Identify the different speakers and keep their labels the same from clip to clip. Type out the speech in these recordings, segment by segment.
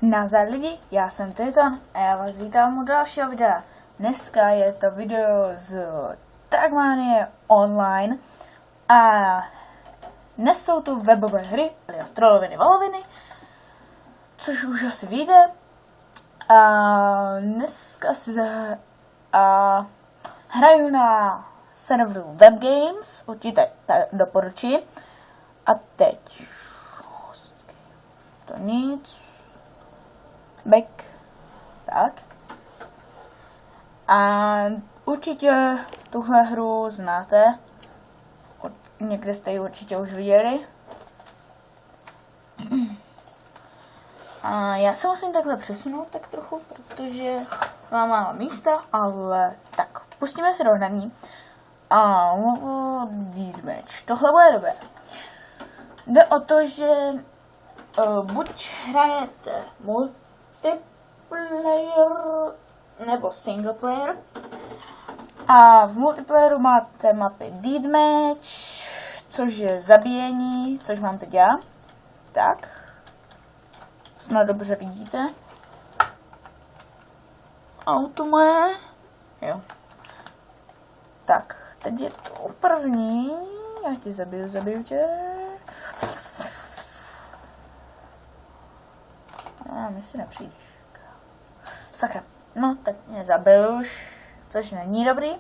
Speaker 1: Nazdar lidi, já jsem Titan a já vás vítám u dalšího videa. Dneska je to video z Trackmanie Online a dnes jsou tu webové hry, alias Trolloviny Valoviny, což už asi víte. A dneska si hraju na serveru WebGames, určitě doporučuji. A teď to nic. Back. Tak. A určitě tuhle hru znáte. Někde jste ji určitě už viděli. A já se musím takhle přesunout tak trochu, protože mám málo místa, ale tak, pustíme se do hraní. A Deathmatch. Tohle bude dobré. Jde o to, že buď hrajete multiplayer nebo single player. A v multiplayeru máte mapy Deathmatch, což je zabíjení, což mám teď já. Tak. Snad dobře vidíte. Auto moje. Jo. Tak, teď je to první. Já tě zabiju tě. A my si nepřijdeš. Sakra. No, tak mě zabil už, což není dobrý.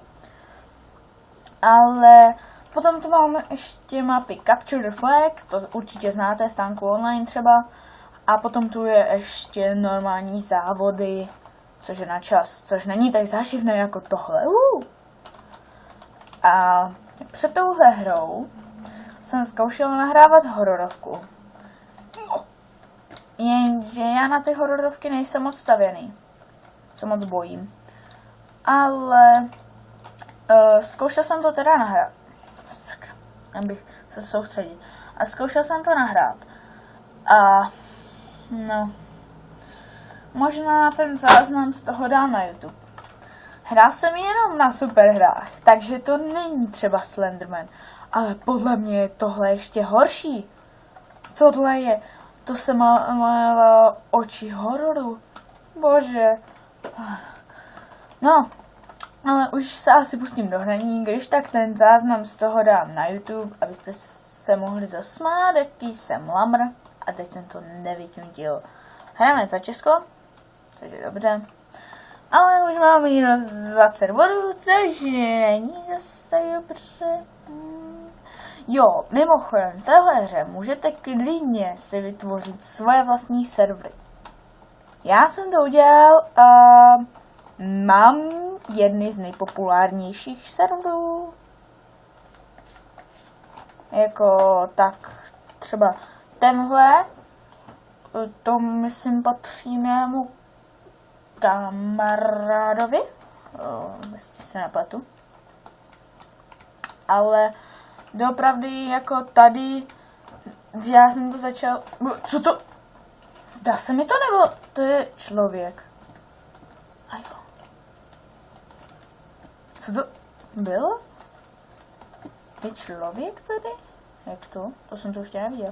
Speaker 1: Ale potom tu máme ještě mapy Capture the Flag, to určitě znáte, stánku online třeba. A potom tu je ještě normální závody, což je na čas, což není tak záživné jako tohle. A před touhle hrou jsem zkoušel nahrávat hororovku. Jenže já na ty hororovky nejsem moc stavěný. Se moc bojím. Ale zkoušel jsem to teda nahrát. Sakra, abych se soustředil. A zkoušel jsem to nahrát. A no, možná ten záznam z toho dám na YouTube. Hrál jsem jenom na superhrách, takže to není třeba Slenderman. Ale podle mě je tohle ještě horší. Tohle je, to se malovalo oči hororu. Bože. No, ale už se asi pustím do hraní, když tak ten záznam z toho dám na YouTube, abyste se mohli zasmát, jaký jsem lamr. A teď jsem to nevyťutil. Hrajeme za Česko, což je dobře. Ale už mám minus 20 bodů, což není zase dobře. Jo, mimochodem, v téhle hře můžete klidně si vytvořit svoje vlastní servery. Já jsem to udělal a mám jedny z nejpopulárnějších serverů. Jako tak třeba tenhle, to myslím patří mému kamarádovi, jestli se nepletu. Ale doopravdy jako tady, já jsem to začal, co to, zdá se mi to nebo to je člověk? A jo. Co to bylo? Je člověk tady? Jak to? To jsem to ještě neviděl.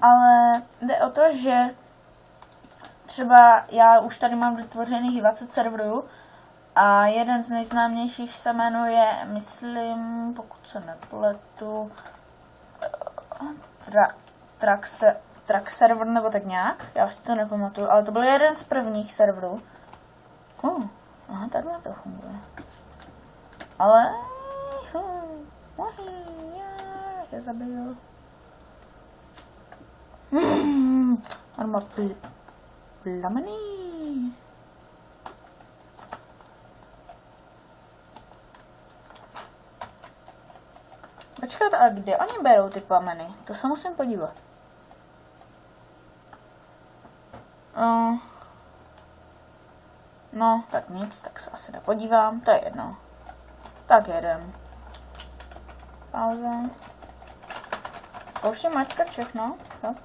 Speaker 1: Ale jde o to, že třeba já už tady mám vytvořených 20 serverů a jeden z nejznámějších se jmenuje, myslím, pokud se nepletu, Track server nebo tak nějak, já si to nepamatuju, ale to byl jeden z prvních serverů. Aha, takhle to funguje. Ale já tě zabiju. Arma plameny. Počkat, a kde oni berou ty plameny? To se musím podívat. No, tak nic, tak se asi nepodívám, to je jedno. Tak jedem. Pauza. Zkouším mačkat všechno. Tak.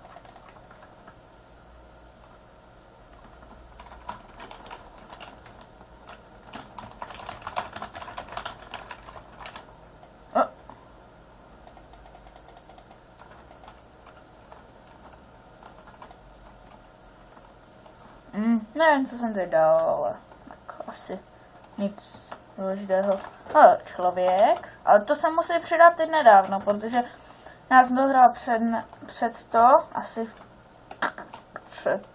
Speaker 1: Nevím, co jsem teď dal, ale tak asi nic důležitého. Ale člověk, ale to jsem musel přidat teď nedávno, protože já jsem to hrál před to, asi před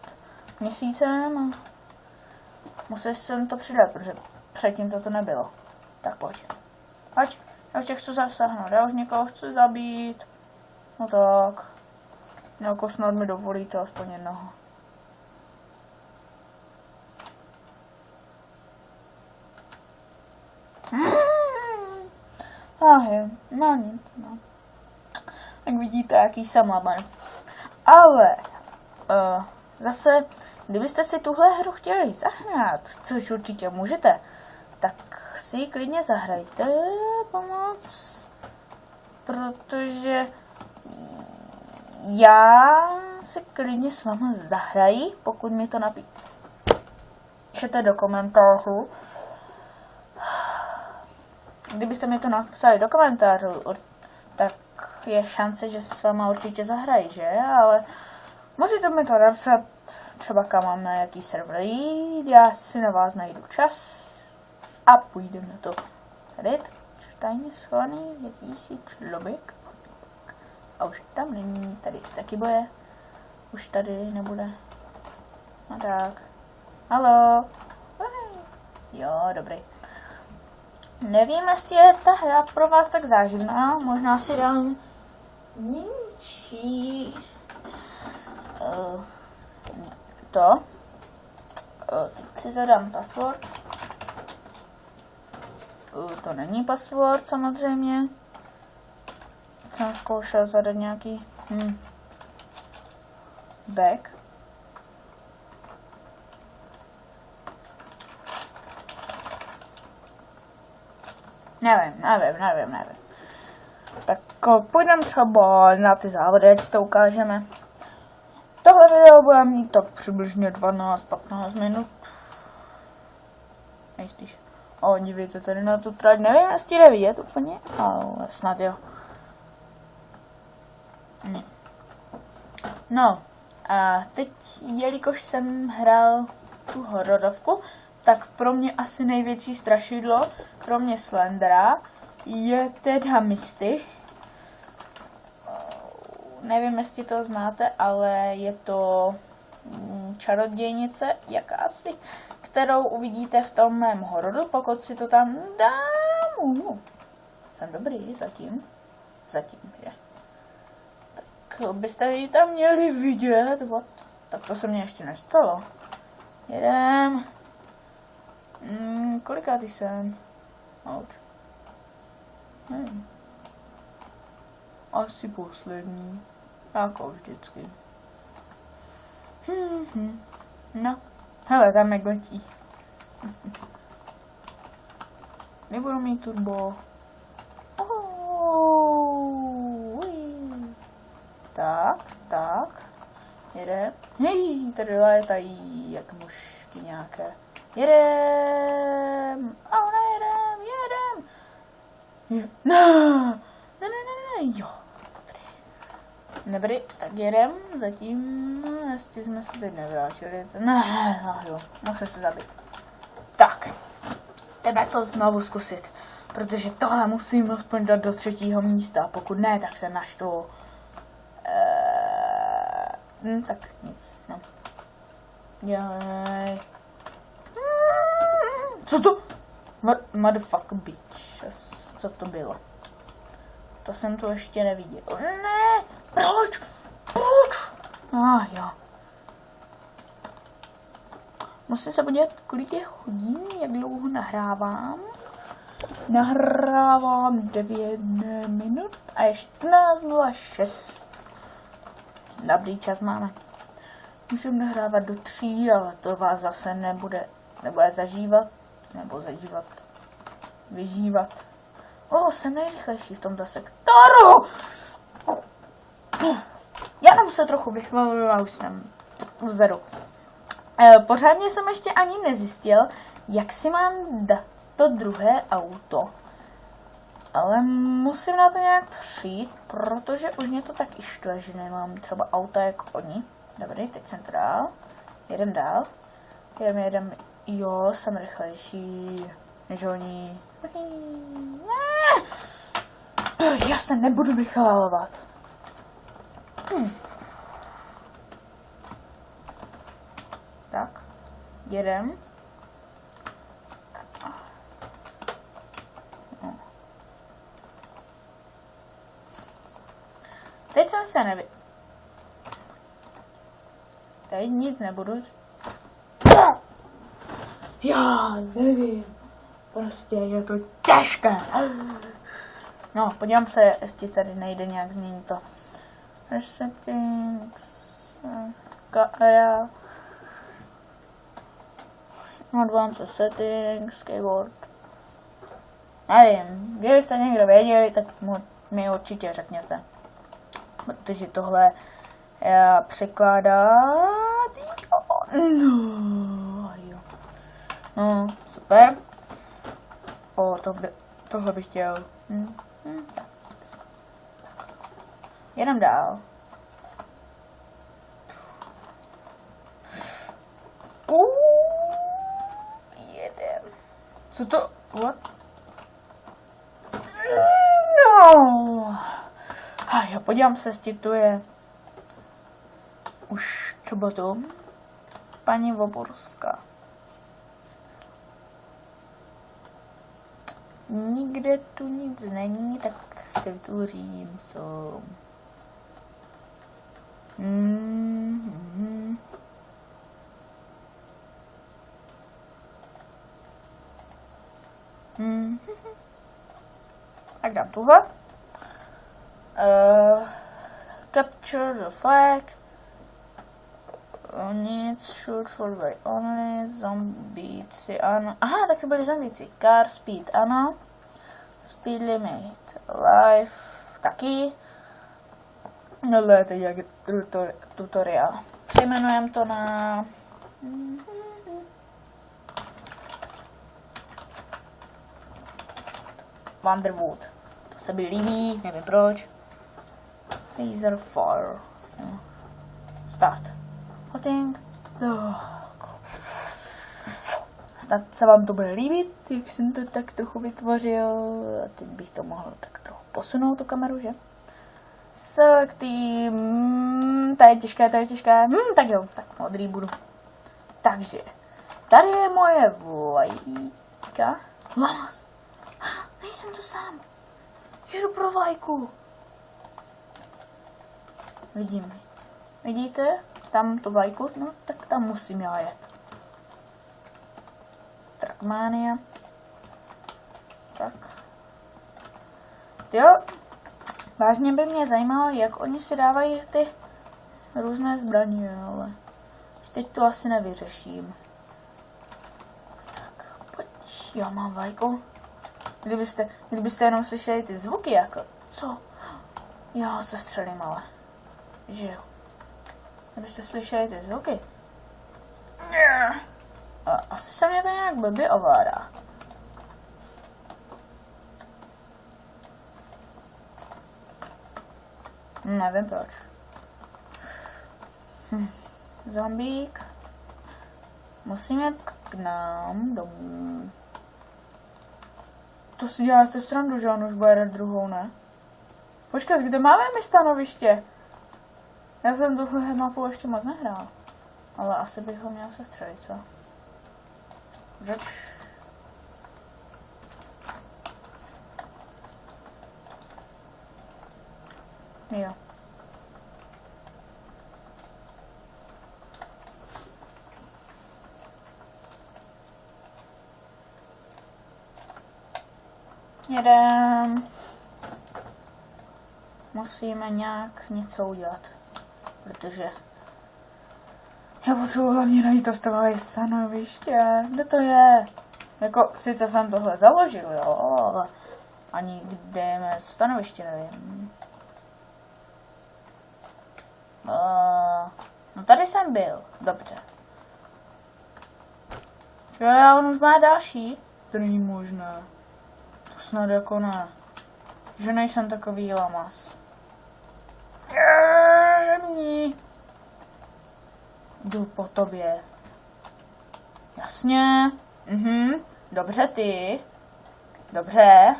Speaker 1: měsícem. Musel jsem to přidat, protože předtím to nebylo. Tak pojď. Pojď, já už tě chci zasáhnout, já už někoho chci zabít. No tak. Jako snad mi dovolíte aspoň jednoho. No nic, no. Jak vidíte, jaký jsem laban. Ale zase, kdybyste si tuhle hru chtěli zahrát, což určitě můžete, tak si ji klidně zahrajte pomoc, protože já si klidně s vámi zahraji, pokud mi to napíšete do komentářů. Kdybyste mi to napsali do komentářů, tak je šance, že s váma určitě zahrají, že? Ale musíte mi to napsat třeba kam mám na jaký server jít, já si na vás najdu čas a půjdeme na to. Tady tajně schovaný jakýsi člověk a už tam není, tady taky boje, už tady nebude. No tak, halo, jo, dobrý. Nevím, jestli je ta hra pro vás tak záživná, možná si dám ničí teď si zadám password. To není password samozřejmě. Jsem zkoušel zadat nějaký back. Nevím. Tak půjdeme třeba na ty závody, ať si to ukážeme. Tohle video bude mít tak přibližně 12-15 minut. Nejspíš. O, dívejte tady na tu trať, nevím, jestli jde vidět úplně, ale snad jo. No, a teď, jelikož jsem hrál tu hororovku, tak pro mě asi největší strašidlo, kromě Slendera, je teda Misty. Nevím, jestli to znáte, ale je to čarodějnice jakási, kterou uvidíte v tom mém hororu, pokud si to tam dám. Jsem dobrý, zatím, že? Tak byste ji tam měli vidět, tak to se mně ještě nestalo. Jedem. Kolikátý jsem? Ouch. Asi poslední. Jako vždycky. No. Hele, tam jak letí. Nebudu mít turbo. Tak. Jedem. Hej, tady létají jak mušky nějaké. Jedem. Ne, jo. Dobrý, tak jedem, zatím, jestli jsme se teď nevrátili, jo, musím se zabít. Tak, jdeme to znovu zkusit, protože tohle musím aspoň dát do 3. místa, pokud ne, tak se naštvu. Tak nic, no. Jej. Co to? Motherfucker bitch, co to bylo? To jsem tu ještě neviděl. Ne! Proč? Jo. Musím se podívat, kolik je hodin, jak dlouho nahrávám. Nahrávám 9 minut a je 14:06. Dobrý čas máme. Musím nahrávat do 3, ale to vás zase nebude vyžívat. Jsem nejrychlejší v tomto sektoru. Já nám se trochu vychvaluju a už jsem vzadu. Pořádně jsem ještě ani nezjistil, jak si mám dát to druhé auto. Ale musím na to nějak přijít, protože už mě to tak ištve, že nemám třeba auta jako oni. Dobrý, teď jsem to dál. Jedem dál. Jedem. Jo, jsem rychlejší než oni. Ne! Já se nebudu vychalovat. Tak, jedem. Teď jsem se Teď nic nebudu. Já nevím. Prostě je to těžké. No, podívám se, jestli tady nejde nějak změnit to. Settings. Advanced settings, keyboard. Nevím, kdybyste někdo věděli, tak mi určitě řekněte. Protože tohle překládá. No, super. Tohle bych chtěl. Tak. Jedem dál. Jedem. Co to? What? No. A jo, podívám se, jestli tu je už co bylo tu? Paní Voborská. Nikde tu nic není, tak si vytvořím co. Tak dám tuhle. Capture the flag. Nic, shoot for way only, zombíci, ano. Aha, taky byli zombíci. Car speed, ano. Speed limit, life, taky. No, teď jak tutoriál. Přejmenujeme to na... Wonderwood. To se mi líbí, nevím proč. Laser fire. No. Start. Hosting. Snad se vám to bude líbit, jak jsem to tak trochu vytvořil. A teď bych to mohl tak trochu posunout, tu kameru, že? Select team. To je těžké, to je těžké. Tak jo, tak modrý budu. Takže, tady je moje vlajka. Lamas. Nejsem tu sám. Jedu pro vlajku. Vidím. Vidíte? Tam tu vlajku? No, tak tam musím já jet. Trackmania. Tak. Jo. Vážně by mě zajímalo, jak oni si dávají ty různé zbraně, ale teď to asi nevyřeším. Tak, pojď. Já mám vlajku. Kdybyste jenom slyšeli ty zvuky, jako, co? Já ho sestřelím, ale, že jo. Kdybyste slyšeli ty zvuky. Asi se mě to nějak blbě ovládá. Nevím proč. Zombík. Musím jít k nám domů. To si děláte srandu, že on už bude jít druhou, ne? Počkat, kde máme my stanoviště? Já jsem tuhle mapu ještě moc nehrál. Ale asi bych ho měl sestřelit, co? Řeč. Jo. Jedem. Musíme nějak něco udělat. Protože já potřebuji hlavně najít to stavové stanoviště. Kde to je? Jako, sice jsem tohle založil, jo, ale ani kde je mé stanoviště, nevím. No tady jsem byl, dobře. Jo, on už má další. To není možné. To snad jako ne. Že nejsem takový lamas. Jdu po tobě. Jasně. Dobře ty. Dobře.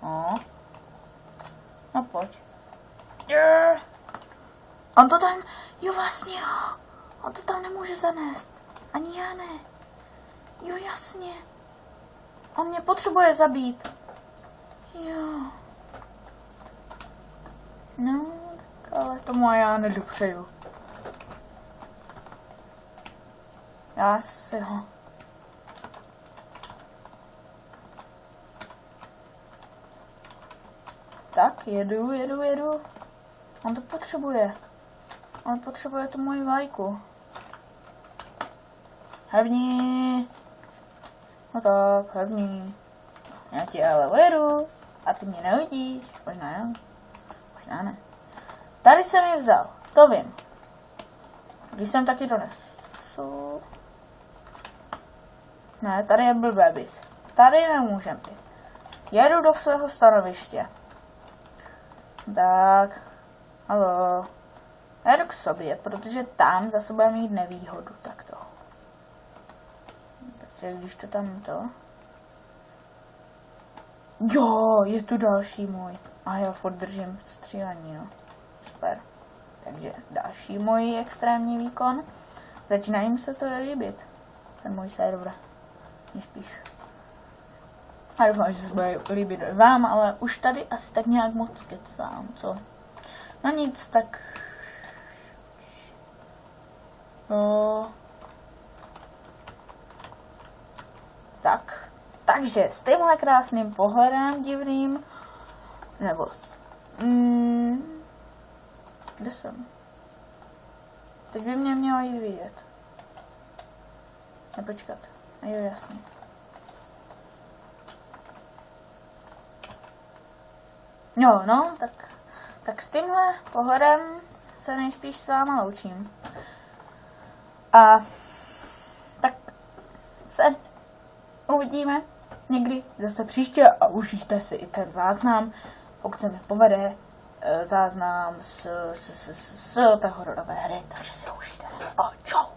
Speaker 1: No. No pojď. On to tam... Jo vlastně jo. On to tam nemůže zanést. Ani já ne. Jo jasně. On mě potřebuje zabít. Jo. No, tak ale tomu já nedopřeju. Já si ho... Tak, jedu. On to potřebuje. On potřebuje tu moji vajku. Hevni. No tak, hevni. Já ti ale ujedu. A ty mě neuvidíš. Možná jo. Možná ne. Tady jsem ji vzal. To vím. Když jsem taky donesu. Ne, tady je blbé být. Tady nemůžem být. Jedu do svého stanoviště. Tak. Haló. Jedu k sobě, protože tam zase bude mít nevýhodu. Takto. Takže když to tam to... Jo, je tu další můj. A já furt držím střílení, jo. Super. Takže další můj extrémní výkon. Začíná jim se to líbit. Ten můj server. Nejspíš. A doufám, že se bude líbit vám, ale už tady asi tak nějak moc kecám, co? No nic, tak... No... Tak. Takže s tímhle krásným pohledem divným, nebo... Kde jsem? Teď by mě mělo jít vidět. Nepočkat. Jo, jasně. No, tak s tímhle pohledem se nejspíš s váma loučím. A tak se uvidíme někdy zase příště a užijte si i ten záznam, pokud se mi povede záznam z té hororové hry, takže si ho užijte. A čau.